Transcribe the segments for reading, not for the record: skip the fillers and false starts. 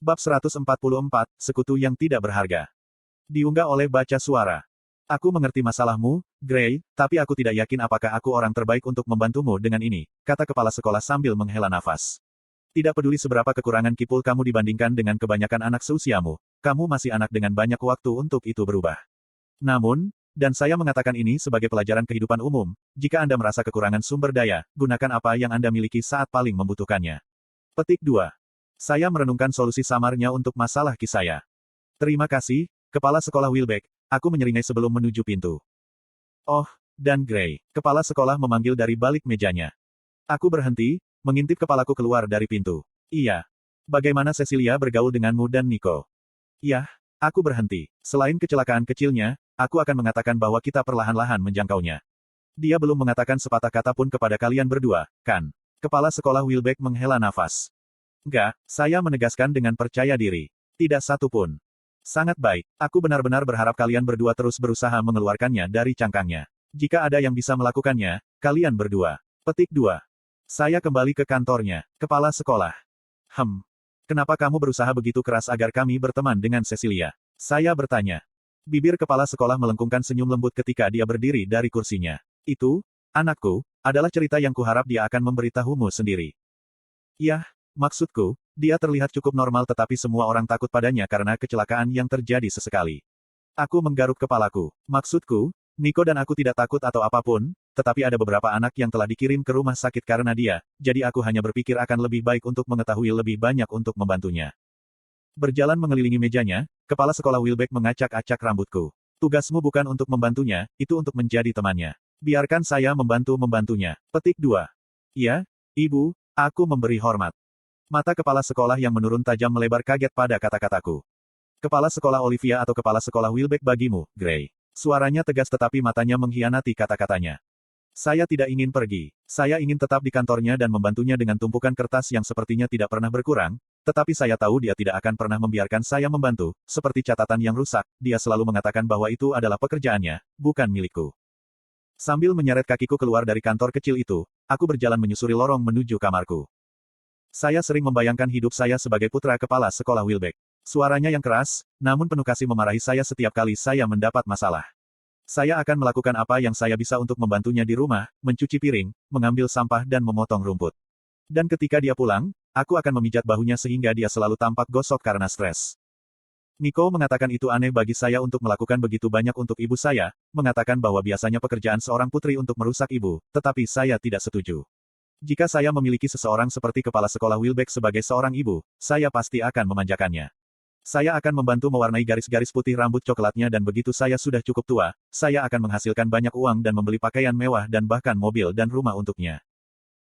Bab 144, Sekutu yang Tidak Berharga. Diunggah oleh Baca Suara. Aku mengerti masalahmu, Gray, tapi aku tidak yakin apakah aku orang terbaik untuk membantumu dengan ini, kata kepala sekolah sambil menghela nafas. Tidak peduli seberapa kekurangan kipul kamu dibandingkan dengan kebanyakan anak seusiamu, kamu masih anak dengan banyak waktu untuk itu berubah. Namun, dan saya mengatakan ini sebagai pelajaran kehidupan umum, jika Anda merasa kekurangan sumber daya, gunakan apa yang Anda miliki saat paling membutuhkannya. Petik 2. Saya merenungkan solusi samarnya untuk masalah saya. Terima kasih, Kepala Sekolah Wilbeck, aku menyeringai sebelum menuju pintu. Oh, dan Gray, Kepala Sekolah memanggil dari balik mejanya. Aku berhenti, mengintip kepalaku keluar dari pintu. Iya. Bagaimana Cecilia bergaul denganmu dan Nico? Yah, aku berhenti. Selain kecelakaan kecilnya, aku akan mengatakan bahwa kita perlahan-lahan menjangkaunya. Dia belum mengatakan sepatah kata pun kepada kalian berdua, kan? Kepala Sekolah Wilbeck menghela nafas. Enggak, saya menegaskan dengan percaya diri. Tidak satu pun. Sangat baik, aku benar-benar berharap kalian berdua terus berusaha mengeluarkannya dari cangkangnya. Jika ada yang bisa melakukannya, kalian berdua. Petik 2. Saya kembali ke kantornya, Kepala Sekolah. Kenapa kamu berusaha begitu keras agar kami berteman dengan Cecilia? Saya bertanya. Bibir Kepala Sekolah melengkungkan senyum lembut ketika dia berdiri dari kursinya. Itu, anakku, adalah cerita yang kuharap dia akan memberitahumu sendiri. Yah, maksudku, dia terlihat cukup normal tetapi semua orang takut padanya karena kecelakaan yang terjadi sesekali. Aku menggaruk kepalaku. Maksudku, Nico dan aku tidak takut atau apapun, tetapi ada beberapa anak yang telah dikirim ke rumah sakit karena dia, jadi aku hanya berpikir akan lebih baik untuk mengetahui lebih banyak untuk membantunya. Berjalan mengelilingi mejanya, Kepala Sekolah Wilbeck mengacak-acak rambutku. Tugasmu bukan untuk membantunya, itu untuk menjadi temannya. Biarkan saya membantunya. Petik 2. Iya, Ibu, aku memberi hormat. Mata kepala sekolah yang menurun tajam melebar kaget pada kata-kataku. Kepala sekolah Olivia atau kepala sekolah Wilbeck bagimu, Gray. Suaranya tegas tetapi matanya mengkhianati kata-katanya. Saya tidak ingin pergi. Saya ingin tetap di kantornya dan membantunya dengan tumpukan kertas yang sepertinya tidak pernah berkurang, tetapi saya tahu dia tidak akan pernah membiarkan saya membantu, seperti catatan yang rusak, dia selalu mengatakan bahwa itu adalah pekerjaannya, bukan milikku. Sambil menyeret kakiku keluar dari kantor kecil itu, aku berjalan menyusuri lorong menuju kamarku. Saya sering membayangkan hidup saya sebagai putra kepala sekolah Wilbeck. Suaranya yang keras, namun penuh kasih memarahi saya setiap kali saya mendapat masalah. Saya akan melakukan apa yang saya bisa untuk membantunya di rumah, mencuci piring, mengambil sampah dan memotong rumput. Dan ketika dia pulang, aku akan memijat bahunya sehingga dia selalu tampak gosok karena stres. Nico mengatakan itu aneh bagi saya untuk melakukan begitu banyak untuk ibu saya, mengatakan bahwa biasanya pekerjaan seorang putri untuk merusak ibu, tetapi saya tidak setuju. Jika saya memiliki seseorang seperti kepala sekolah Wilbeck sebagai seorang ibu, saya pasti akan memanjakannya. Saya akan membantu mewarnai garis-garis putih rambut coklatnya dan begitu saya sudah cukup tua, saya akan menghasilkan banyak uang dan membeli pakaian mewah dan bahkan mobil dan rumah untuknya.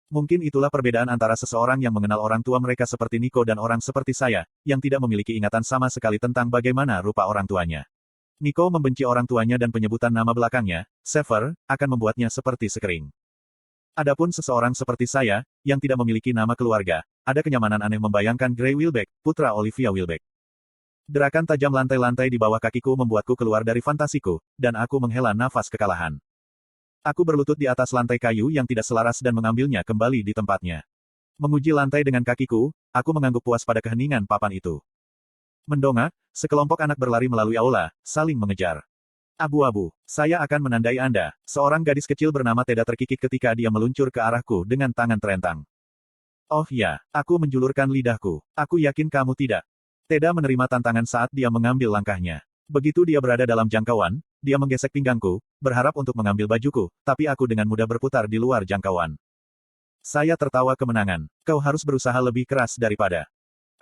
Mungkin itulah perbedaan antara seseorang yang mengenal orang tua mereka seperti Nico dan orang seperti saya, yang tidak memiliki ingatan sama sekali tentang bagaimana rupa orang tuanya. Nico membenci orang tuanya dan penyebutan nama belakangnya, Sever, akan membuatnya seperti sekering. Adapun seseorang seperti saya, yang tidak memiliki nama keluarga, ada kenyamanan aneh membayangkan Gray Wilbeck, putra Olivia Wilbeck. Derakan tajam lantai-lantai di bawah kakiku membuatku keluar dari fantasiku, dan aku menghela nafas kekalahan. Aku berlutut di atas lantai kayu yang tidak selaras dan mengambilnya kembali di tempatnya. Menguji lantai dengan kakiku, aku mengangguk puas pada keheningan papan itu. Mendongak, sekelompok anak berlari melalui aula, saling mengejar. Abu-abu, saya akan menandai Anda. Seorang gadis kecil bernama Teda terkikik ketika dia meluncur ke arahku dengan tangan terentang. Oh ya, aku menjulurkan lidahku. Aku yakin kamu tidak. Teda menerima tantangan saat dia mengambil langkahnya. Begitu dia berada dalam jangkauan, dia menggesek pinggangku, berharap untuk mengambil bajuku, tapi aku dengan mudah berputar di luar jangkauan. Saya tertawa kemenangan. Kau harus berusaha lebih keras daripada.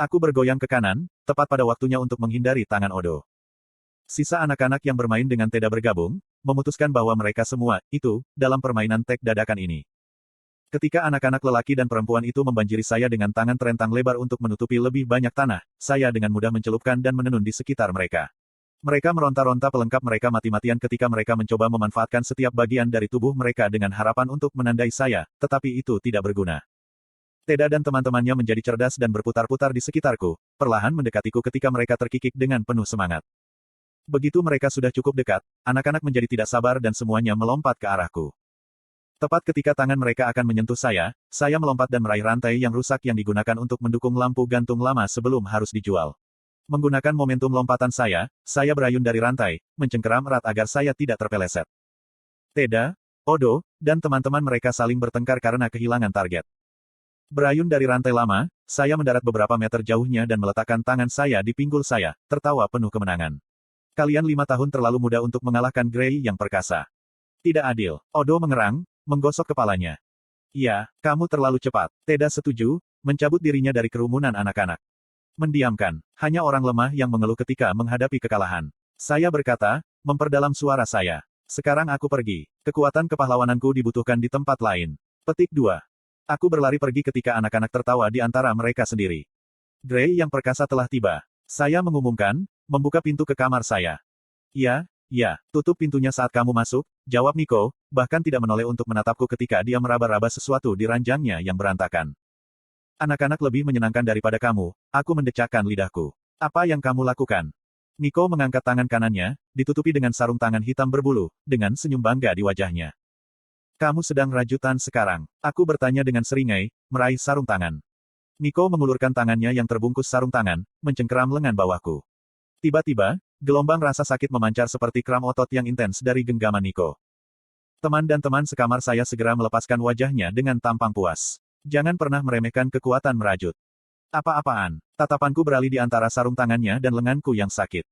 Aku bergoyang ke kanan, tepat pada waktunya untuk menghindari tangan Odo. Sisa anak-anak yang bermain dengan Teda bergabung, memutuskan bahwa mereka semua, itu, dalam permainan tek dadakan ini. Ketika anak-anak lelaki dan perempuan itu membanjiri saya dengan tangan terentang lebar untuk menutupi lebih banyak tanah, saya dengan mudah mencelupkan dan menenun di sekitar mereka. Mereka meronta-ronta pelengkap mereka mati-matian ketika mereka mencoba memanfaatkan setiap bagian dari tubuh mereka dengan harapan untuk menandai saya, tetapi itu tidak berguna. Teda dan teman-temannya menjadi cerdas dan berputar-putar di sekitarku, perlahan mendekatiku ketika mereka terkikik dengan penuh semangat. Begitu mereka sudah cukup dekat, anak-anak menjadi tidak sabar dan semuanya melompat ke arahku. Tepat ketika tangan mereka akan menyentuh saya melompat dan meraih rantai yang rusak yang digunakan untuk mendukung lampu gantung lama sebelum harus dijual. Menggunakan momentum lompatan saya berayun dari rantai, mencengkeram erat agar saya tidak terpeleset. Teda, Odo, dan teman-teman mereka saling bertengkar karena kehilangan target. Berayun dari rantai lama, saya mendarat beberapa meter jauhnya dan meletakkan tangan saya di pinggul saya, tertawa penuh kemenangan. Kalian 5 tahun terlalu muda untuk mengalahkan Gray yang perkasa. Tidak adil. Odo mengerang, menggosok kepalanya. Ya, kamu terlalu cepat. Teda setuju, mencabut dirinya dari kerumunan anak-anak. Mendiamkan. Hanya orang lemah yang mengeluh ketika menghadapi kekalahan. Saya berkata, memperdalam suara saya. Sekarang aku pergi. Kekuatan kepahlawananku dibutuhkan di tempat lain. Petik 2. Aku berlari pergi ketika anak-anak tertawa di antara mereka sendiri. Gray yang perkasa telah tiba. Saya mengumumkan, membuka pintu ke kamar saya. Ya, tutup pintunya saat kamu masuk, jawab Nico, bahkan tidak menoleh untuk menatapku ketika dia meraba-raba sesuatu di ranjangnya yang berantakan. Anak-anak lebih menyenangkan daripada kamu, aku mendecakkan lidahku. Apa yang kamu lakukan? Nico mengangkat tangan kanannya, ditutupi dengan sarung tangan hitam berbulu, dengan senyum bangga di wajahnya. Kamu sedang rajutan sekarang. Aku bertanya dengan seringai, meraih sarung tangan. Nico mengulurkan tangannya yang terbungkus sarung tangan, mencengkeram lengan bawahku. Tiba-tiba, gelombang rasa sakit memancar seperti kram otot yang intens dari genggaman Nico. Teman dan teman sekamar saya segera melepaskan wajahnya dengan tampang puas. Jangan pernah meremehkan kekuatan merajut. Apa-apaan? Tatapanku beralih di antara sarung tangannya dan lenganku yang sakit.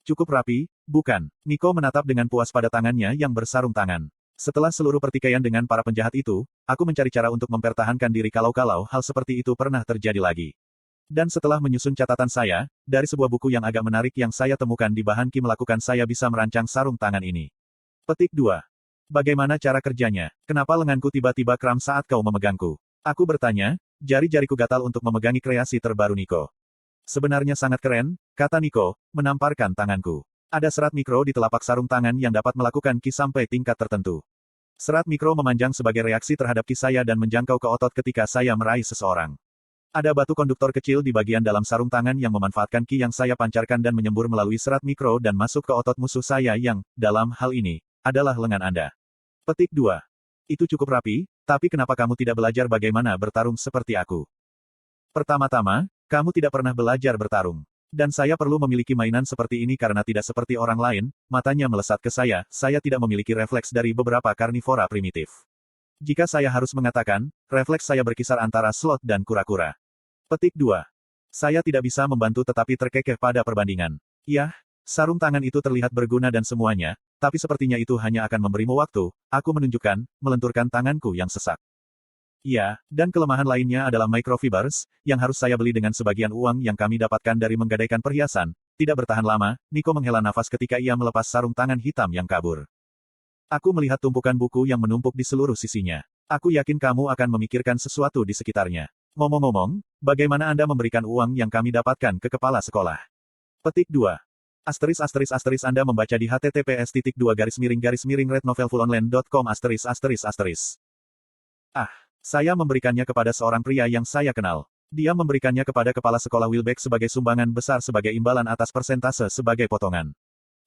Cukup rapi, bukan? Nico menatap dengan puas pada tangannya yang bersarung tangan. Setelah seluruh pertikaian dengan para penjahat itu, aku mencari cara untuk mempertahankan diri kalau-kalau hal seperti itu pernah terjadi lagi. Dan setelah menyusun catatan saya, dari sebuah buku yang agak menarik yang saya temukan di bahan Ki melakukan saya bisa merancang sarung tangan ini. Petik 2. Bagaimana cara kerjanya? Kenapa lenganku tiba-tiba kram saat kau memegangku? Aku bertanya, jari-jariku gatal untuk memegangi kreasi terbaru Nico. Sebenarnya sangat keren, kata Nico, menamparkan tanganku. Ada serat mikro di telapak sarung tangan yang dapat melakukan Ki sampai tingkat tertentu. Serat mikro memanjang sebagai reaksi terhadap Ki saya dan menjangkau ke otot ketika saya meraih seseorang. Ada batu konduktor kecil di bagian dalam sarung tangan yang memanfaatkan Ki yang saya pancarkan dan menyembur melalui serat mikro dan masuk ke otot musuh saya yang, dalam hal ini, adalah lengan Anda. Petik 2. Itu cukup rapi, tapi kenapa kamu tidak belajar bagaimana bertarung seperti aku? Pertama-tama, kamu tidak pernah belajar bertarung. Dan saya perlu memiliki mainan seperti ini karena tidak seperti orang lain, matanya melesat ke saya tidak memiliki refleks dari beberapa karnivora primitif. Jika saya harus mengatakan, refleks saya berkisar antara slot dan kura-kura. Petik 2. Saya tidak bisa membantu tetapi terkekeh pada perbandingan. Yah, sarung tangan itu terlihat berguna dan semuanya, tapi sepertinya itu hanya akan memberimu waktu, aku menunjukkan, melenturkan tanganku yang sesak. Ya, dan kelemahan lainnya adalah microfibers, yang harus saya beli dengan sebagian uang yang kami dapatkan dari menggadaikan perhiasan. Tidak bertahan lama, Nico menghela nafas ketika ia melepas sarung tangan hitam yang kabur. Aku melihat tumpukan buku yang menumpuk di seluruh sisinya. Aku yakin kamu akan memikirkan sesuatu di sekitarnya. Ngomong-ngomong, bagaimana Anda memberikan uang yang kami dapatkan ke kepala sekolah? Petik 2. *** Anda membaca di https://rednovelfullonline.com****. Saya memberikannya kepada seorang pria yang saya kenal. Dia memberikannya kepada kepala sekolah Wilbeck sebagai sumbangan besar sebagai imbalan atas persentase sebagai potongan.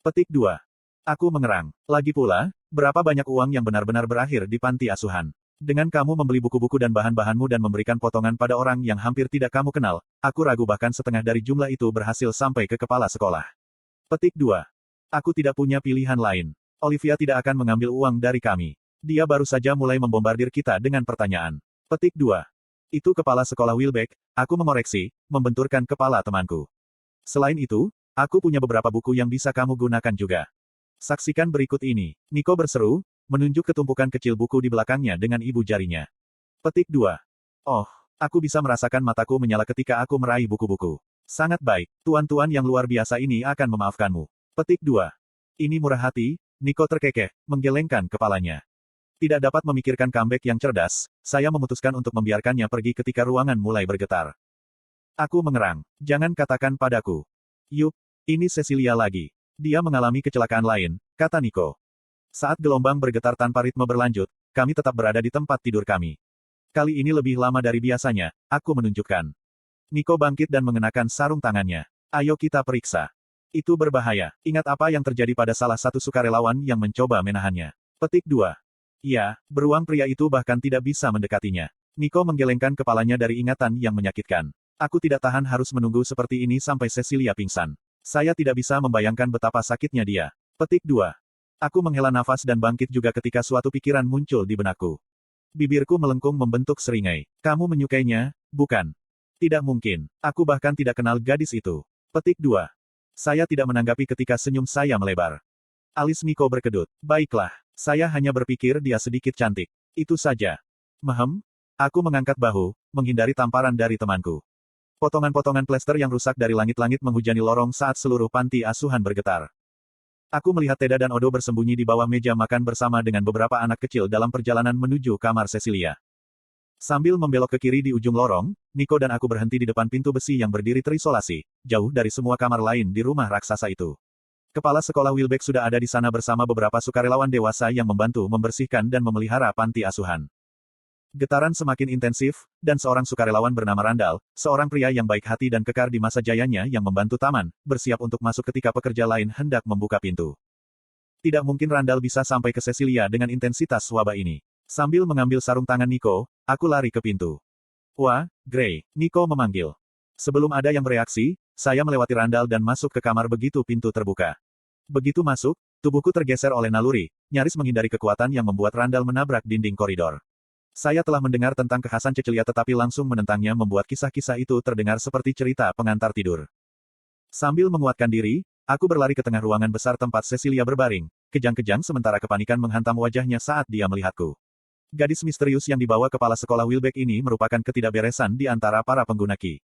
Petik 2. Aku mengerang. Lagi pula, berapa banyak uang yang benar-benar berakhir di panti asuhan? Dengan kamu membeli buku-buku dan bahan-bahanmu dan memberikan potongan pada orang yang hampir tidak kamu kenal, aku ragu bahkan setengah dari jumlah itu berhasil sampai ke kepala sekolah. Petik 2. Aku tidak punya pilihan lain. Olivia tidak akan mengambil uang dari kami. Dia baru saja mulai membombardir kita dengan pertanyaan. Petik 2. Itu kepala sekolah Wilbeck, aku mengoreksi, membenturkan kepala temanku. Selain itu, aku punya beberapa buku yang bisa kamu gunakan juga. Saksikan berikut ini. Nico berseru, menunjuk ke tumpukan kecil buku di belakangnya dengan ibu jarinya. Petik 2. Oh, aku bisa merasakan mataku menyala ketika aku meraih buku-buku. Sangat baik, tuan-tuan yang luar biasa ini akan memaafkanmu. Petik 2. Ini murah hati, Nico terkekeh, menggelengkan kepalanya. Tidak dapat memikirkan comeback yang cerdas, saya memutuskan untuk membiarkannya pergi ketika ruangan mulai bergetar. Aku mengerang. Jangan katakan padaku. Yup, ini Cecilia lagi. Dia mengalami kecelakaan lain, kata Nico. Saat gelombang bergetar tanpa ritme berlanjut, kami tetap berada di tempat tidur kami. Kali ini lebih lama dari biasanya, aku menunjukkan. Nico bangkit dan mengenakan sarung tangannya. Ayo kita periksa. Itu berbahaya. Ingat apa yang terjadi pada salah satu sukarelawan yang mencoba menahannya. Petik 2. Iya, beruang pria itu bahkan tidak bisa mendekatinya. Nico menggelengkan kepalanya dari ingatan yang menyakitkan. Aku tidak tahan harus menunggu seperti ini sampai Cecilia pingsan. Saya tidak bisa membayangkan betapa sakitnya dia. Petik 2. Aku menghela nafas dan bangkit juga ketika suatu pikiran muncul di benakku. Bibirku melengkung membentuk seringai. Kamu menyukainya, bukan? Tidak mungkin. Aku bahkan tidak kenal gadis itu. Petik 2. Saya tidak menanggapi ketika senyum saya melebar. Alis Nico berkedut. Baiklah, saya hanya berpikir dia sedikit cantik. Itu saja. Mehem. Aku mengangkat bahu, menghindari tamparan dari temanku. Potongan-potongan plester yang rusak dari langit-langit menghujani lorong saat seluruh panti asuhan bergetar. Aku melihat Teda dan Odo bersembunyi di bawah meja makan bersama dengan beberapa anak kecil dalam perjalanan menuju kamar Cecilia. Sambil membelok ke kiri di ujung lorong, Nico dan aku berhenti di depan pintu besi yang berdiri terisolasi, jauh dari semua kamar lain di rumah raksasa itu. Kepala sekolah Wilbeck sudah ada di sana bersama beberapa sukarelawan dewasa yang membantu membersihkan dan memelihara panti asuhan. Getaran semakin intensif, dan seorang sukarelawan bernama Randall, seorang pria yang baik hati dan kekar di masa jayanya yang membantu taman, bersiap untuk masuk ketika pekerja lain hendak membuka pintu. Tidak mungkin Randall bisa sampai ke Cecilia dengan intensitas wabah ini. Sambil mengambil sarung tangan Nico, aku lari ke pintu. Wah, Gray, Nico memanggil. Sebelum ada yang bereaksi, saya melewati Randall dan masuk ke kamar begitu pintu terbuka. Begitu masuk, tubuhku tergeser oleh naluri, nyaris menghindari kekuatan yang membuat Randall menabrak dinding koridor. Saya telah mendengar tentang kekhasan Cecilia tetapi langsung menentangnya membuat kisah-kisah itu terdengar seperti cerita pengantar tidur. Sambil menguatkan diri, aku berlari ke tengah ruangan besar tempat Cecilia berbaring, kejang-kejang sementara kepanikan menghantam wajahnya saat dia melihatku. Gadis misterius yang dibawa kepala sekolah Wilbeck ini merupakan ketidakberesan di antara para pengguna Ki.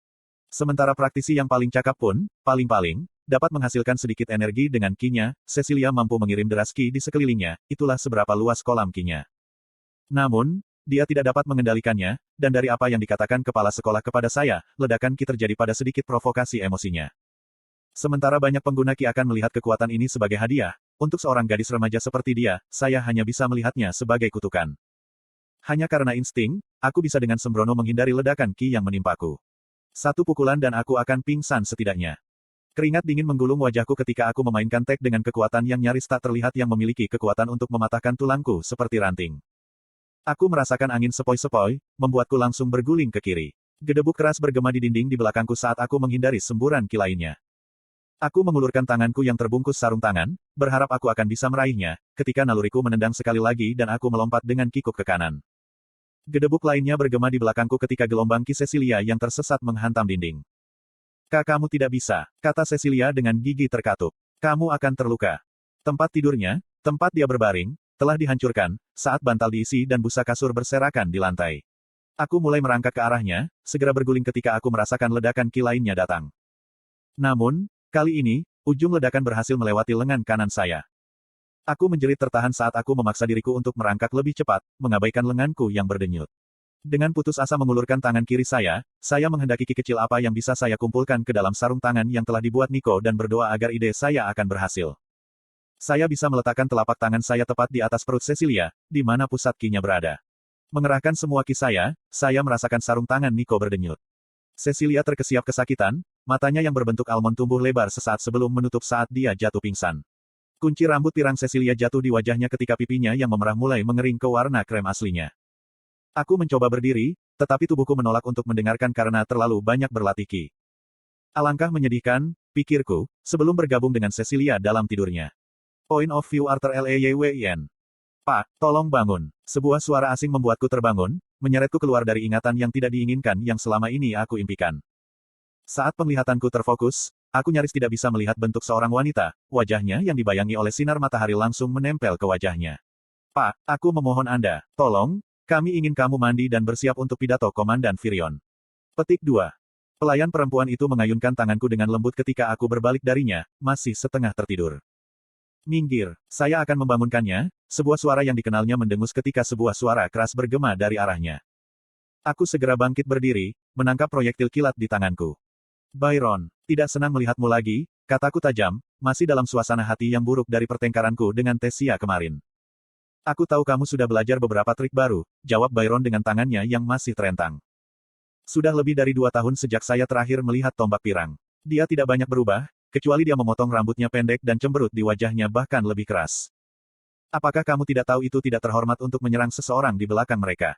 Sementara praktisi yang paling cakap pun, paling-paling, dapat menghasilkan sedikit energi dengan Ki-nya, Cecilia mampu mengirim deras Ki di sekelilingnya, itulah seberapa luas kolam Ki-nya. Namun, dia tidak dapat mengendalikannya, dan dari apa yang dikatakan kepala sekolah kepada saya, ledakan Ki terjadi pada sedikit provokasi emosinya. Sementara banyak pengguna Ki akan melihat kekuatan ini sebagai hadiah, untuk seorang gadis remaja seperti dia, saya hanya bisa melihatnya sebagai kutukan. Hanya karena insting, aku bisa dengan sembrono menghindari ledakan Ki yang menimpaku. Satu pukulan dan aku akan pingsan setidaknya. Keringat dingin menggulung wajahku ketika aku memainkan tek dengan kekuatan yang nyaris tak terlihat yang memiliki kekuatan untuk mematahkan tulangku seperti ranting. Aku merasakan angin sepoi-sepoi, membuatku langsung berguling ke kiri. Gedebuk keras bergema di dinding di belakangku saat aku menghindari semburan Ki lainnya. Aku mengulurkan tanganku yang terbungkus sarung tangan, berharap aku akan bisa meraihnya, ketika naluriku menendang sekali lagi dan aku melompat dengan kikuk ke kanan. Gedebuk lainnya bergema di belakangku ketika gelombang Ki Cecilia yang tersesat menghantam dinding. Kamu tidak bisa, kata Cecilia dengan gigi terkatup. Kamu akan terluka. Tempat tidurnya, tempat dia berbaring, telah dihancurkan, saat bantal diisi dan busa kasur berserakan di lantai. Aku mulai merangkak ke arahnya, segera berguling ketika aku merasakan ledakan Ki lainnya datang. Namun, kali ini, ujung ledakan berhasil melewati lengan kanan saya. Aku menjerit tertahan saat aku memaksa diriku untuk merangkak lebih cepat, mengabaikan lenganku yang berdenyut. Dengan putus asa mengulurkan tangan kiri saya menghendaki Ki kecil apa yang bisa saya kumpulkan ke dalam sarung tangan yang telah dibuat Nico dan berdoa agar ide saya akan berhasil. Saya bisa meletakkan telapak tangan saya tepat di atas perut Cecilia, di mana pusat Ki-nya berada. Mengerahkan semua Ki saya merasakan sarung tangan Nico berdenyut. Cecilia terkesiap kesakitan, matanya yang berbentuk almond tumbuh lebar sesaat sebelum menutup saat dia jatuh pingsan. Kunci rambut pirang Cecilia jatuh di wajahnya ketika pipinya yang memerah mulai mengering ke warna krem aslinya. Aku mencoba berdiri, tetapi tubuhku menolak untuk mendengarkan karena terlalu banyak berlatih Ki. Alangkah menyedihkan, pikirku, sebelum bergabung dengan Cecilia dalam tidurnya. Point of view Arthur Leywn. Pak, tolong bangun. Sebuah suara asing membuatku terbangun, menyeretku keluar dari ingatan yang tidak diinginkan yang selama ini aku impikan. Saat penglihatanku terfokus, aku nyaris tidak bisa melihat bentuk seorang wanita, wajahnya yang dibayangi oleh sinar matahari langsung menempel ke wajahnya. Pak, aku memohon Anda, tolong, kami ingin kamu mandi dan bersiap untuk pidato Komandan Virion. Petik 2. Pelayan perempuan itu mengayunkan tanganku dengan lembut ketika aku berbalik darinya, masih setengah tertidur. Minggir, saya akan membangunkannya, sebuah suara yang dikenalnya mendengus ketika sebuah suara keras bergema dari arahnya. Aku segera bangkit berdiri, menangkap proyektil kilat di tanganku. Byron, tidak senang melihatmu lagi, kataku tajam, masih dalam suasana hati yang buruk dari pertengkaranku dengan Tessia kemarin. Aku tahu kamu sudah belajar beberapa trik baru, jawab Byron dengan tangannya yang masih terentang. Sudah lebih dari 2 tahun sejak saya terakhir melihat tombak pirang. Dia tidak banyak berubah, kecuali dia memotong rambutnya pendek dan cemberut di wajahnya bahkan lebih keras. Apakah kamu tidak tahu itu tidak terhormat untuk menyerang seseorang di belakang mereka?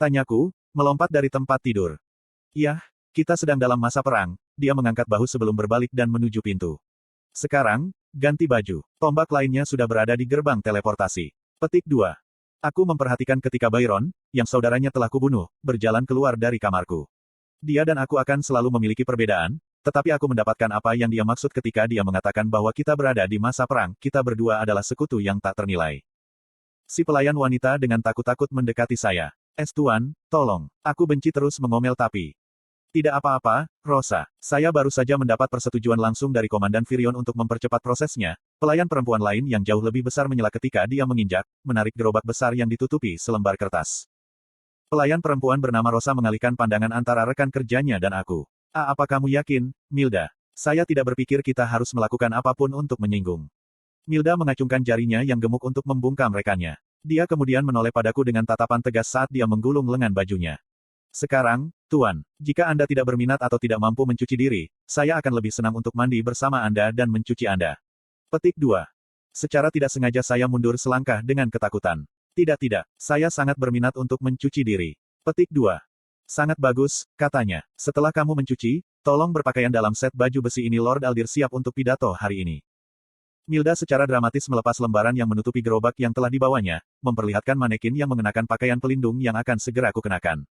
Tanyaku, melompat dari tempat tidur. Iya, kita sedang dalam masa perang. Dia mengangkat bahu sebelum berbalik dan menuju pintu. Sekarang, ganti baju. Tombak lainnya sudah berada di gerbang teleportasi. Petik 2. Aku memperhatikan ketika Byron, yang saudaranya telah kubunuh, berjalan keluar dari kamarku. Dia dan aku akan selalu memiliki perbedaan, tetapi aku mendapatkan apa yang dia maksud ketika dia mengatakan bahwa kita berada di masa perang, kita berdua adalah sekutu yang tak ternilai. Si pelayan wanita dengan takut-takut mendekati saya. Tuan, tolong. Aku benci terus mengomel tapi. Tidak apa-apa, Rosa. Saya baru saja mendapat persetujuan langsung dari Komandan Virion untuk mempercepat prosesnya. Pelayan perempuan lain yang jauh lebih besar menyela ketika dia menginjak, menarik gerobak besar yang ditutupi selembar kertas. Pelayan perempuan bernama Rosa mengalihkan pandangan antara rekan kerjanya dan aku. Apa kamu yakin, Milda? Saya tidak berpikir kita harus melakukan apapun untuk menyinggung. Milda mengacungkan jarinya yang gemuk untuk membungkam rekannya. Dia kemudian menoleh padaku dengan tatapan tegas saat dia menggulung lengan bajunya. Sekarang, Tuan, jika Anda tidak berminat atau tidak mampu mencuci diri, saya akan lebih senang untuk mandi bersama Anda dan mencuci Anda. Petik 2. Secara tidak sengaja saya mundur selangkah dengan ketakutan. Tidak, saya sangat berminat untuk mencuci diri. Petik 2. Sangat bagus, katanya. Setelah kamu mencuci, tolong berpakaian dalam set baju besi ini. Lord Aldir siap untuk pidato hari ini. Milda secara dramatis melepas lembaran yang menutupi gerobak yang telah dibawanya, memperlihatkan manekin yang mengenakan pakaian pelindung yang akan segera kukenakan.